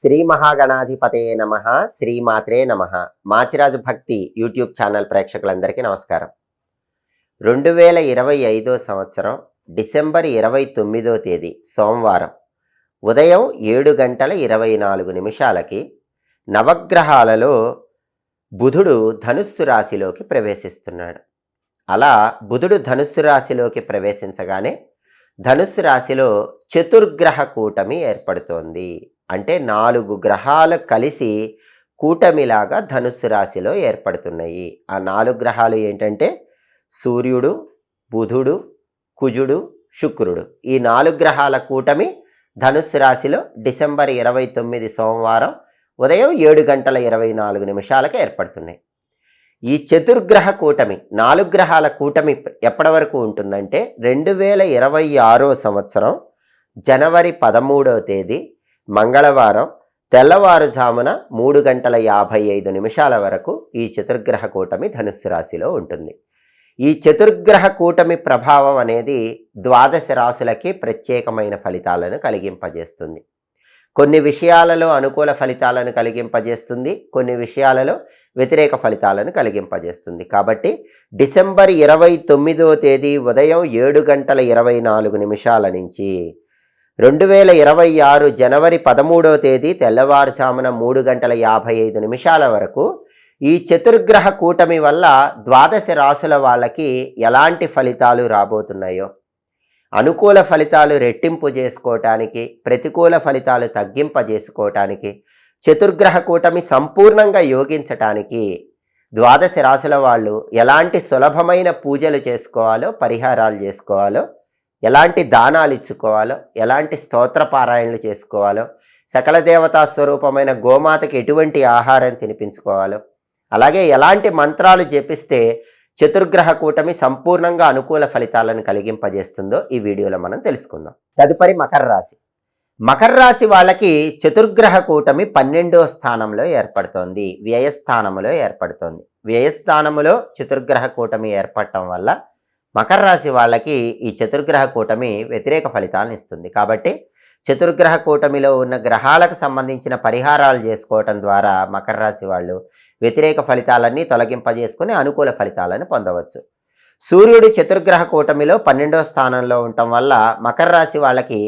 శ్రీ మహాగణాధిపతయే నమః. శ్రీమాత్రే నమః. మాచిరాజు భక్తి యూట్యూబ్ ఛానల్ ప్రేక్షకులందరికీ నమస్కారం. 2025 సంవత్సరం డిసెంబర్ 29వ తేదీ సోమవారం ఉదయం 7:24 నవగ్రహాలలో బుధుడు ధనుస్సు రాశిలోకి ప్రవేశిస్తున్నాడు. అలా బుధుడు ధనుస్సు రాశిలోకి ప్రవేశించగానే ధనుస్సు రాశిలో చతుర్గ్రహ కూటమి ఏర్పడుతోంది. అంటే 4 గ్రహాలు కలిసి కూటమిలాగా ధనుస్సు రాశిలో ఏర్పడుతున్నాయి. ఆ 4 గ్రహాలు ఏంటంటే సూర్యుడు, బుధుడు, కుజుడు, శుక్రుడు. ఈ 4 గ్రహాల కూటమి ధనుస్సు రాశిలో డిసెంబర్ 29 సోమవారం ఉదయం 7:24 ఏర్పడుతున్నాయి. ఈ చతుర్గ్రహ కూటమి 4 గ్రహాల కూటమి ఎప్పటి వరకు ఉంటుందంటే 2026 సంవత్సరం జనవరి 13వ తేదీ మంగళవారం తెల్లవారుజామున 3:55 వరకు ఈ చతుర్గ్రహ కూటమి ధనుస్సు రాశిలో ఉంటుంది. ఈ చతుర్గ్రహ కూటమి ప్రభావం అనేది ద్వాదశ రాశులకి ప్రత్యేకమైన ఫలితాలను కలిగింపజేస్తుంది. కొన్ని విషయాలలో అనుకూల ఫలితాలను కలిగింపజేస్తుంది, కొన్ని విషయాలలో వ్యతిరేక ఫలితాలను కలిగింపజేస్తుంది. కాబట్టి డిసెంబర్ 29వ తేదీ ఉదయం 7:24 నుంచి 2026 జనవరి 13వ తేదీ తెల్లవారుజామున 3:55 వరకు ఈ చతుర్గ్రహ కూటమి వల్ల ద్వాదశ రాశుల వాళ్ళకి ఎలాంటి ఫలితాలు రాబోతున్నాయో, అనుకూల ఫలితాలు రెట్టింపు చేసుకోవటానికి, ప్రతికూల ఫలితాలు తగ్గింపజేసుకోవటానికి, చతుర్గ్రహ కూటమి సంపూర్ణంగా యోగించటానికి ద్వాదశ రాశుల వాళ్ళు ఎలాంటి సులభమైన పూజలు చేసుకోవాలో, పరిహారాలు చేసుకోవాలో, ఎలాంటి దానాలు ఇచ్చుకోవాలో, ఎలాంటి స్తోత్ర పారాయణలు చేసుకోవాలో, సకల దేవతా స్వరూపమైన గోమాతకి ఎటువంటి ఆహారం తినిపించుకోవాలో, అలాగే ఎలాంటి మంత్రాలు జపిస్తే చతుర్గ్రహ కూటమి సంపూర్ణంగా అనుకూల ఫలితాలను కలిగింపజేస్తుందో ఈ వీడియోలో మనం తెలుసుకుందాం. తదుపరి మకర రాశి. మకర రాశి వాళ్ళకి చతుర్గ్రహ కూటమి 12వ స్థానంలో ఏర్పడుతోంది, వ్యయస్థానంలో ఏర్పడుతోంది. వ్యయస్థానంలో చతుర్గ్రహ కూటమి ఏర్పడటం వల్ల మకర రాశి వాళ్ళకి ఈ చతుర్గ్రహ కూటమి వ్యతిరేక ఫలితాలను ఇస్తుంది. కాబట్టి చతుర్గ్రహ కూటమిలో ఉన్న గ్రహాలకు సంబంధించిన పరిహారాలు చేసుకోవటం ద్వారా మకర రాశి వాళ్ళు వ్యతిరేక ఫలితాలన్నీ తొలగింపజేసుకుని అనుకూల ఫలితాలను పొందవచ్చు. సూర్యుడు చతుర్గ్రహ కూటమిలో 12వ స్థానంలో ఉండటం వల్ల మకర రాశి వాళ్ళకి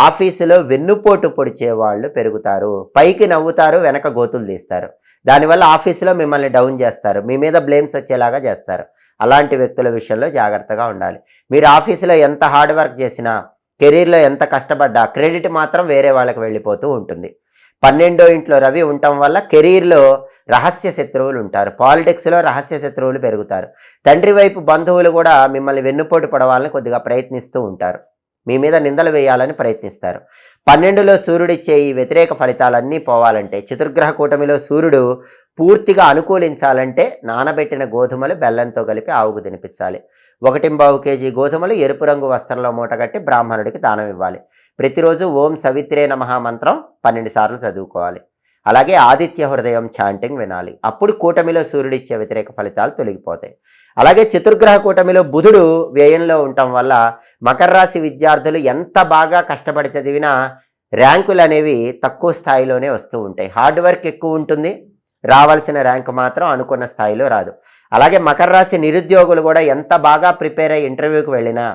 ఆఫీసులో వెన్నుపోటు పొడిచే వాళ్ళు పెరుగుతారు, పైకి నవ్వుతారు, వెనక గోతులు తీస్తారు. దానివల్ల ఆఫీసులో మిమ్మల్ని డౌన్ చేస్తారు, మీ మీద బ్లేమ్స్ వచ్చేలాగా చేస్తారు. అలాంటి వ్యక్తుల విషయంలో జాగ్రత్తగా ఉండాలి. మీరు ఆఫీసులో ఎంత హార్డ్ వర్క్ చేసినా, కెరీర్లో ఎంత కష్టపడ్డా క్రెడిట్ మాత్రం వేరే వాళ్ళకి వెళ్ళిపోతూ ఉంటుంది. 12వ ఇంట్లో రవి ఉండటం వల్ల కెరీర్లో రహస్య శత్రువులు ఉంటారు, పాలిటిక్స్లో రహస్య శత్రువులు పెరుగుతారు. తండ్రి వైపు బంధువులు కూడా మిమ్మల్ని వెన్నుపోటు పడవాలని కొద్దిగా ప్రయత్నిస్తూ ఉంటారు, మీ మీద నిందలు వేయాలని ప్రయత్నిస్తారు. 12లో సూర్యుడిచ్చే ఈ వ్యతిరేక ఫలితాలన్నీ పోవాలంటే, చతుర్గ్రహ కూటమిలో సూర్యుడు పూర్తిగా అనుకూలించాలంటే నానబెట్టిన గోధుమలు బెల్లంతో కలిపి ఆవుకు తినిపించాలి. 1.25 కేజీ గోధుమలు ఎరుపు రంగు వస్త్రంలో మూటగట్టి బ్రాహ్మణుడికి దానం ఇవ్వాలి. ప్రతిరోజు ఓం సవిత్రే నమః మంత్రం 12 సార్లు చదువుకోవాలి. అలాగే ఆదిత్య హృదయం చాంటింగ్ వినాలి. అప్పుడు కూటమిలో సూర్యుడిచ్చే వ్యతిరేక ఫలితాలు తొలగిపోతాయి. అలాగే చతుర్గ్రహ కూటమిలో బుధుడు వ్యయంలో ఉండటం వల్ల మకర రాశి విద్యార్థులు ఎంత బాగా కష్టపడి చదివినా ర్యాంకులు అనేవి తక్కువ స్థాయిలోనే వస్తూ ఉంటాయి. హార్డ్ వర్క్ ఎక్కువ ఉంటుంది, రావాల్సిన ర్యాంకు మాత్రం అనుకున్న స్థాయిలో రాదు. అలాగే మకర రాశి నిరుద్యోగులు కూడా ఎంత బాగా ప్రిపేర్ అయ్యి ఇంటర్వ్యూకి వెళ్ళినా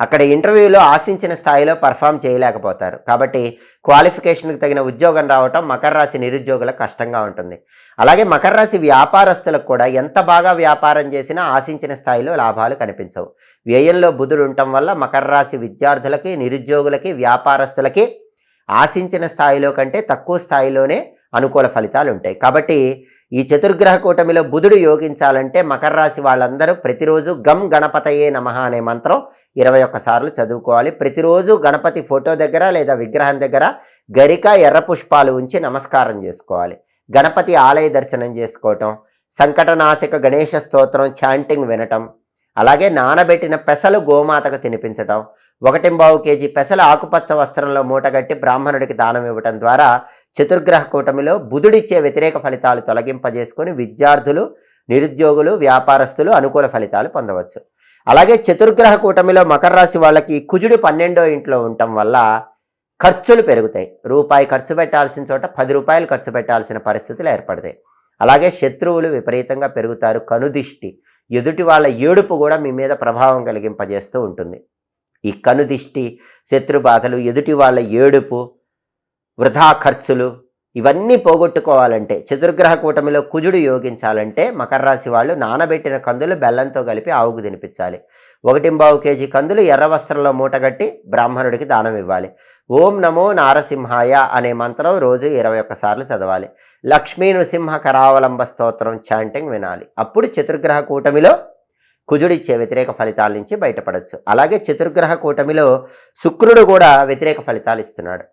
అక్కడ ఇంటర్వ్యూలో ఆశించిన స్థాయిలో పర్ఫామ్ చేయలేకపోతారు. కాబట్టి క్వాలిఫికేషన్కి తగిన ఉద్యోగం రావటం మకర రాశి నిరుద్యోగులకు కష్టంగా ఉంటుంది. అలాగే మకర రాశి వ్యాపారస్తులకు కూడా ఎంత బాగా వ్యాపారం చేసినా ఆశించిన స్థాయిలో లాభాలు కనిపించవు. వ్యయంలో బుధుడు ఉండటం వల్ల మకర రాశి విద్యార్థులకి, నిరుద్యోగులకి, వ్యాపారస్తులకి ఆశించిన స్థాయిలో కంటే తక్కువ స్థాయిలోనే అనుకూల ఫలితాలు ఉంటాయి. కాబట్టి ఈ చతుర్గ్రహ కూటమిలో బుధుడు యోగించాలంటే మకర రాశి వాళ్ళందరూ ప్రతిరోజు గం గణపతయే నమః అనే మంత్రం 21 సార్లు చదువుకోవాలి. ప్రతిరోజు గణపతి ఫోటో దగ్గర లేదా విగ్రహం దగ్గర గరిక, ఎర్ర పుష్పాలు ఉంచి నమస్కారం చేసుకోవాలి. గణపతి ఆలయ దర్శనం చేసుకోవటం, సంకటనాశక గణేష స్తోత్రం చాంటింగ్ వినటం, అలాగే నానబెట్టిన పెసలు గోమాతకు తినిపించటం, 1.25 కేజీ పెసలు ఆకుపచ్చ వస్త్రంలో మూటగట్టి బ్రాహ్మణుడికి దానం ఇవ్వటం ద్వారా చతుర్గ్రహ కూటమిలో బుధుడిచ్చే వ్యతిరేక ఫలితాలు తొలగింపజేసుకొని విద్యార్థులు, నిరుద్యోగులు, వ్యాపారస్తులు అనుకూల ఫలితాలు పొందవచ్చు. అలాగే చతుర్గ్రహ కూటమిలో మకర రాశి వాళ్ళకి కుజుడు 12వ ఇంట్లో ఉండటం వల్ల ఖర్చులు పెరుగుతాయి. రూపాయి ఖర్చు పెట్టాల్సిన చోట 10 రూపాయలు ఖర్చు పెట్టాల్సిన పరిస్థితులు ఏర్పడతాయి. అలాగే శత్రువులు విపరీతంగా పెరుగుతారు. కనుదిష్టి, ఎదుటి వాళ్ళ ఏడుపు కూడా మీ మీద ప్రభావం కలిగింపజేస్తూ ఉంటుంది. ఈ కనుదిష్టి, శత్రు బాధలు, ఎదుటి వాళ్ళ ఏడుపు, వృధా ఖర్చులు ఇవన్నీ పోగొట్టుకోవాలంటే, చతుర్గ్రహ కూటమిలో కుజుడు యోగించాలంటే మకర రాశి వాళ్ళు నానబెట్టిన కందులు బెల్లంతో కలిపి ఆవుకు తినిపించాలి. 1.25 కేజీ కందులు ఎర్ర వస్త్రంలో మూటగట్టి బ్రాహ్మణుడికి దానం ఇవ్వాలి. ఓం నమో నారసింహాయ అనే మంత్రం రోజు 21 సార్లు చదవాలి. లక్ష్మీ నృసింహ కరావలంబ స్తోత్రం చాంటింగ్ వినాలి. అప్పుడు చతుర్గ్రహ కూటమిలో కుజుడిచ్చే వ్యతిరేక ఫలితాల నుంచి బయటపడవచ్చు. అలాగే చతుర్గ్రహ కూటమిలో శుక్రుడు కూడా వ్యతిరేక ఫలితాలు ఇస్తున్నాడు.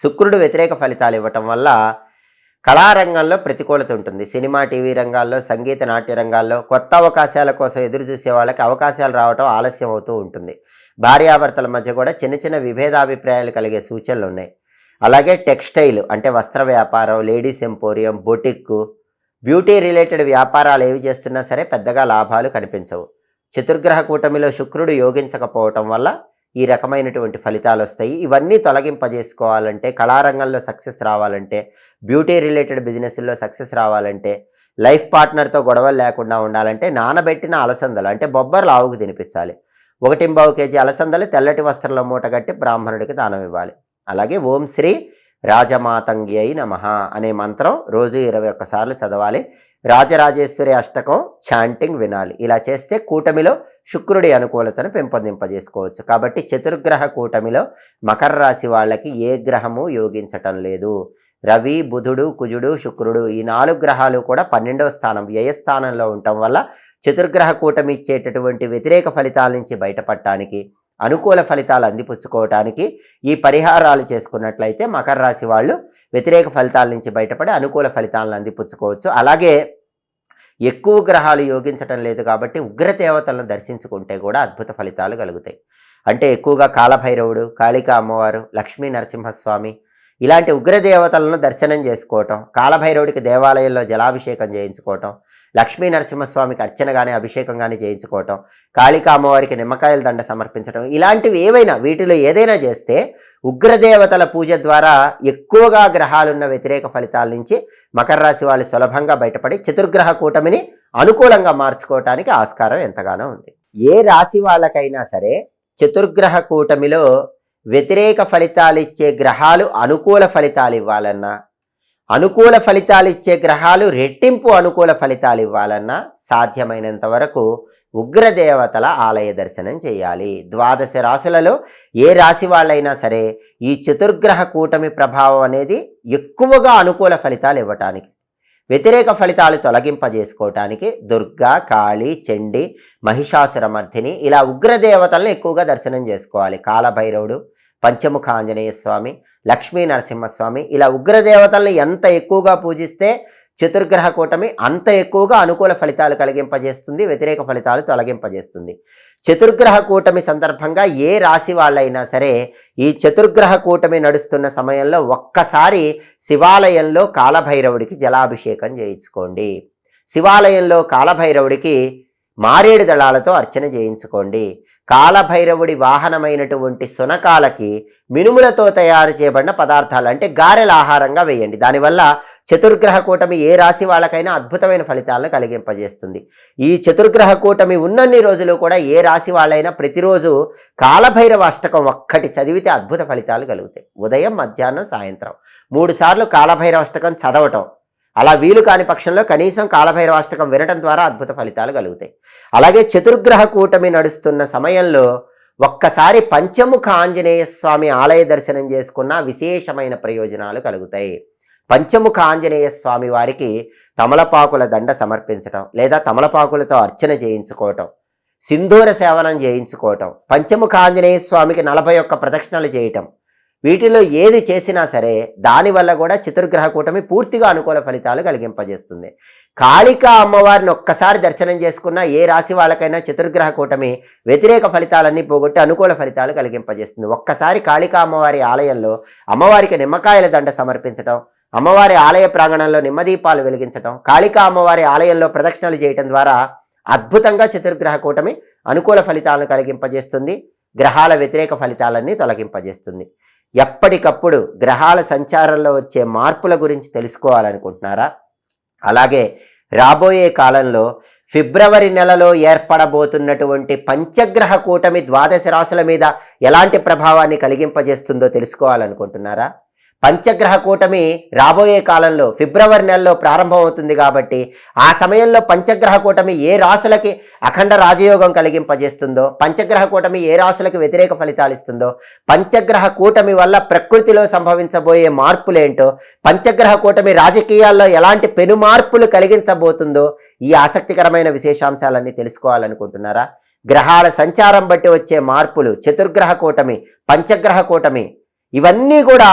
శుక్రుడు వ్యతిరేక ఫలితాలు ఇవ్వటం వల్ల కళారంగంలో ప్రతికూలత ఉంటుంది. సినిమా, టీవీ రంగాల్లో, సంగీత, నాట్య రంగాల్లో కొత్త అవకాశాల కోసం ఎదురు చూసే వాళ్ళకి అవకాశాలు రావటం ఆలస్యం అవుతూ ఉంటుంది. భార్యాభర్తల మధ్య కూడా చిన్న చిన్న విభేదాభిప్రాయాలు కలిగే సూచనలు ఉన్నాయి. అలాగే టెక్స్టైల్ అంటే వస్త్ర వ్యాపారం, లేడీస్ ఎంపోరియం, బొటిక్కు, బ్యూటీ రిలేటెడ్ వ్యాపారాలు ఏవి చేస్తున్నా సరే పెద్దగా లాభాలు కనిపించవు. చతుర్గ్రహ కూటమిలో శుక్రుడు యోగించకపోవటం వల్ల ఈ రకమైనటువంటి ఫలితాలు వస్తాయి. ఇవన్నీ తొలగింపజేసుకోవాలంటే, కళారంగంలో సక్సెస్ రావాలంటే, బ్యూటీ రిలేటెడ్ బిజినెస్లో సక్సెస్ రావాలంటే, లైఫ్ పార్ట్నర్తో గొడవలు లేకుండా ఉండాలంటే నానబెట్టిన అలసందలు అంటే బొబ్బర్లు ఆవుకు తినిపించాలి. 1.25 కేజీ అలసందలు తెల్లటి వస్త్రంలో మూటగట్టి బ్రాహ్మణుడికి దానం ఇవ్వాలి. అలాగే ఓం శ్రీ రాజమాతంగి అయి నమః అనే మంత్రం రోజు 21 సార్లు చదవాలి. రాజరాజేశ్వరి అష్టకం చాంటింగ్ వినాలి. ఇలా చేస్తే కూటమిలో శుక్రుడి అనుకూలతను పెంపొందింపజేసుకోవచ్చు. కాబట్టి చతుర్గ్రహ కూటమిలో మకర రాశి వాళ్ళకి ఏ గ్రహము యోగించటం లేదు. రవి, బుధుడు, కుజుడు, శుక్రుడు ఈ 4 గ్రహాలు కూడా 12వ స్థానం వ్యయస్థానంలో ఉండటం వల్ల చతుర్గ్రహ కూటమి ఇచ్చేటటువంటి వ్యతిరేక ఫలితాల నుంచి బయటపడటానికి, అనుకూల ఫలితాలు అందిపుచ్చుకోవటానికి ఈ పరిహారాలు చేసుకున్నట్లయితే మకర రాశి వాళ్ళు వ్యతిరేక ఫలితాల నుంచి బయటపడి అనుకూల ఫలితాలను అందిపుచ్చుకోవచ్చు. అలాగే ఎక్కువ గ్రహాలు యోగించటం లేదు కాబట్టి ఉగ్రదేవతలను దర్శించుకుంటే కూడా అద్భుత ఫలితాలు కలుగుతాయి. అంటే ఎక్కువగా కాలభైరవుడు, కాళికా అమ్మవారు, లక్ష్మీ నరసింహస్వామి ఇలాంటి ఉగ్రదేవతలను దర్శనం చేసుకోవటం, కాలభైరవుడికి దేవాలయంలో జలాభిషేకం చేయించుకోవటం, లక్ష్మీ నరసింహస్వామికి అర్చన కానీ అభిషేకం కానీ చేయించుకోవటం, కాళికా అమ్మవారికి నిమ్మకాయల దండ సమర్పించడం, ఇలాంటివి ఏవైనా వీటిలో ఏదైనా చేస్తే ఉగ్రదేవతల పూజ ద్వారా ఎక్కువగా గ్రహాలున్న వ్యతిరేక ఫలితాల నుంచి మకర రాశి వాళ్ళు సులభంగా బయటపడి చతుర్గ్రహ కూటమిని అనుకూలంగా మార్చుకోవటానికి ఆస్కారం ఎంతగానో ఉంది. ఏ రాశి వాళ్ళకైనా సరే చతుర్గ్రహ కూటమిలో వ్యతిరేక ఫలితాలు ఇచ్చే గ్రహాలు అనుకూల ఫలితాలు ఇవ్వాలన్నా, అనుకూల ఫలితాలు ఇచ్చే గ్రహాలు రెట్టింపు అనుకూల ఫలితాలు ఇవ్వాలన్నా సాధ్యమైనంత వరకు ఉగ్రదేవతల ఆలయ దర్శనం చేయాలి. 12 రాశులలో ఏ రాశి వాళ్ళైనా సరే ఈ చతుర్గ్రహ కూటమి ప్రభావం అనేది ఎక్కువగా అనుకూల ఫలితాలు ఇవ్వటానికి, వ్యతిరేక ఫలితాలు తొలగింపజేసుకోవటానికి దుర్గా, కాళీ, చండి, మహిషాసురమర్ధిని ఇలా ఉగ్రదేవతలను ఎక్కువగా దర్శనం చేసుకోవాలి. కాలభైరవుడు, పంచముఖ ఆంజనేయ స్వామి, లక్ష్మీ నరసింహస్వామి ఇలా ఉగ్రదేవతలను ఎంత ఎక్కువగా పూజిస్తే చతుర్గ్రహ కూటమి అంత ఎక్కువగా అనుకూల ఫలితాలు కలిగింపజేస్తుంది, వ్యతిరేక ఫలితాలు తొలగింపజేస్తుంది. చతుర్గ్రహ కూటమి సందర్భంగా ఏ రాశి వాళ్ళైనా సరే ఈ చతుర్గ్రహ కూటమి నడుస్తున్న సమయంలో ఒక్కసారి శివాలయంలో కాలభైరవుడికి జలాభిషేకం చేయించుకోండి. శివాలయంలో కాలభైరవుడికి మారేడు దళాలతో అర్చన చేయించుకోండి. కాలభైరవుడి వాహనమైనటువంటి సునకాలకి మినుములతో తయారు చేయబడిన పదార్థాలు అంటే గారెల ఆహారంగా వేయండి. దానివల్ల చతుర్గ్రహ కూటమి ఏ రాశి వాళ్ళకైనా అద్భుతమైన ఫలితాలను కలిగింపజేస్తుంది. ఈ చతుర్గ్రహ కూటమి ఉన్నన్ని రోజులు కూడా ఏ రాశి వాళ్ళైనా ప్రతిరోజు కాలభైరవ అష్టకం ఒక్కటి చదివితే అద్భుత ఫలితాలు కలుగుతాయి. ఉదయం, మధ్యాహ్నం, సాయంత్రం 3 సార్లు కాలభైరవ అష్టకం చదవటం, అలా వీలు కాని పక్షంలో కనీసం కాలభైరవాష్టకం వినటం ద్వారా అద్భుత ఫలితాలు కలుగుతాయి. అలాగే చతుర్గ్రహ కూటమి నడుస్తున్న సమయంలో ఒక్కసారి పంచముఖ ఆంజనేయ స్వామి ఆలయ దర్శనం చేసుకున్న విశేషమైన ప్రయోజనాలు కలుగుతాయి. పంచముఖ ఆంజనేయ స్వామి వారికి తమలపాకుల దండ సమర్పించటం లేదా తమలపాకులతో అర్చన చేయించుకోవటం, సింధూర సేవనం చేయించుకోవటం, పంచముఖ ఆంజనేయ స్వామికి 41 ప్రదక్షిణలు చేయటం, వీటిలో ఏది చేసినా సరే దానివల్ల కూడా చతుర్గ్రహ కూటమి పూర్తిగా అనుకూల ఫలితాలు కలిగింపజేస్తుంది. కాళికా అమ్మవారిని ఒక్కసారి దర్శనం చేసుకున్న ఏ రాశి వాళ్ళకైనా చతుర్గ్రహ కూటమి వ్యతిరేక ఫలితాలన్నీ పోగొట్టి అనుకూల ఫలితాలు కలిగింపజేస్తుంది. ఒక్కసారి కాళికా అమ్మవారి ఆలయంలో అమ్మవారికి నిమ్మకాయల దండ సమర్పించడం, అమ్మవారి ఆలయ ప్రాంగణంలో నిమ్మదీపాలు వెలిగించడం, కాళికా అమ్మవారి ఆలయంలో ప్రదక్షిణలు చేయటం ద్వారా అద్భుతంగా చతుర్గ్రహ కూటమి అనుకూల ఫలితాలను కలిగింపజేస్తుంది. గ్రహాల వ్యతిరేక ఫలితాలన్నీ తొలగింపజేస్తుంది. ఎప్పటికప్పుడు గ్రహాల సంచారంలో వచ్చే మార్పుల గురించి తెలుసుకోవాలనుకుంటున్నారా? అలాగే రాబోయే కాలంలో ఫిబ్రవరి నెలలో ఏర్పడబోతున్నటువంటి పంచగ్రహ కూటమి ద్వాదశ రాశుల మీద ఎలాంటి ప్రభావాన్ని కలిగింపజేస్తుందో తెలుసుకోవాలనుకుంటున్నారా? పంచగ్రహ కూటమి రాబోయే కాలంలో ఫిబ్రవరి నెలలో ప్రారంభమవుతుంది కాబట్టి ఆ సమయంలో పంచగ్రహ కూటమి ఏ రాశులకి అఖండ రాజయోగం కలిగింపజేస్తుందో, పంచగ్రహ కూటమి ఏ రాశులకు వ్యతిరేక ఫలితాలు ఇస్తుందో, పంచగ్రహ కూటమి వల్ల ప్రకృతిలో సంభవించబోయే మార్పులేంటో, పంచగ్రహ కూటమి రాజకీయాల్లో ఎలాంటి పెను మార్పులు కలిగించబోతుందో, ఈ ఆసక్తికరమైన విశేషాంశాలన్నీ తెలుసుకోవాలనుకుంటున్నారా? గ్రహాల సంచారం బట్టి వచ్చే మార్పులు, చతుర్గ్రహ కూటమి, పంచగ్రహ కూటమి, ఇవన్నీ కూడా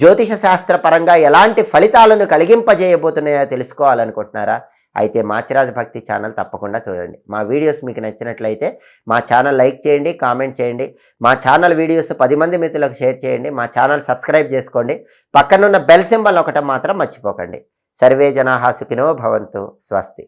జ్యోతిష శాస్త్ర పరంగా ఎలాంటి ఫలితాలను కలిగింపజేయబోతున్నాయో తెలుసుకోవాలనుకుంటున్నారా? అయితే మాచిరాజ్ భక్తి ఛానల్ తప్పకుండా చూడండి. మా వీడియోస్ మీకు నచ్చినట్లయితే మా ఛానల్ లైక్ చేయండి, కామెంట్ చేయండి. మా ఛానల్ వీడియోస్ 10 మంది మిత్రులకు షేర్ చేయండి. మా ఛానల్ సబ్స్క్రైబ్ చేసుకోండి. పక్కనున్న బెల్ సింబల్ ఒకటి మాత్రం మర్చిపోకండి. సర్వే జనాః సుఖినో భవంతు. స్వస్తి.